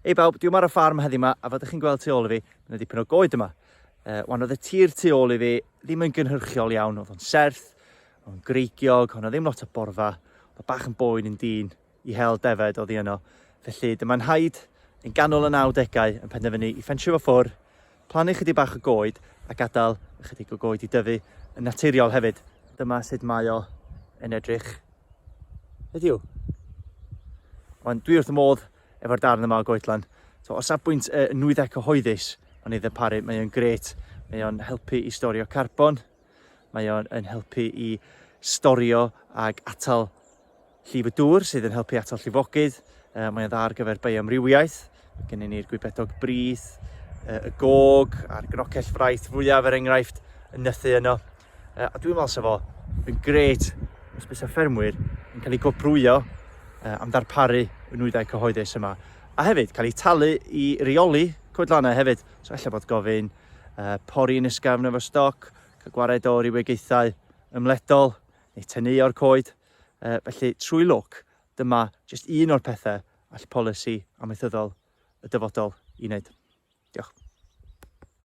Ei bawb, dwi'n ar y ffarm heddi yma, a fod chi'n gweld tu ôl i fi, mae'n dipyn o goed yma. Wan oedd y tir tu ôl i fi ddim yn gynhyrchiol iawn, oedd o'n serth, oedd o'n greigiog, oedd ddim lot o borfa, oedd bach yn boen yn dyn i hel defed oddi yno. Felly dyma'n haid yn ganol y 90au yn penderfynu i ffensio fo ffwr, plannu chydig bach o goed a gadael chydig o goed i dyfu yn naturiol hefyd. Dyma sut mae o yn edrych. Ydyw. Wan dwi wrth y modd efo'r darn yma o goedlan. So, o safbwynt nwyddau cyhoeddus, o'n i ddarparu, mae o'n gret. Mae o'n helpu i storio carbon. Mae o'n helpu i storio ag atal llif y dŵr, sydd yn helpu atal llifogydd. Mae o'n dda ar gyfer bioamrywiaeth. Gennyn ni'r gwybedog brith, y gog a'r gnocell fraith fwyaf er enghraifft yn nythu yno. A dwi'n meddwl sef o yn gret os bysa ffermwyr yn cael ei gwobrwyo am ddarparu y nwyddau cyhoeddus yma. A hefyd cael ei talu i rheoli coedlanau hefyd. So ella bod gofyn pori yn ysgafn efo stoc, cael gwared o rywogaethau ymledol, neu tynnu o'r coed. Felly trwy lwc, dyma jyst un o'r pethau all polisi amaethyddol y dyfodol i wneud. Diolch.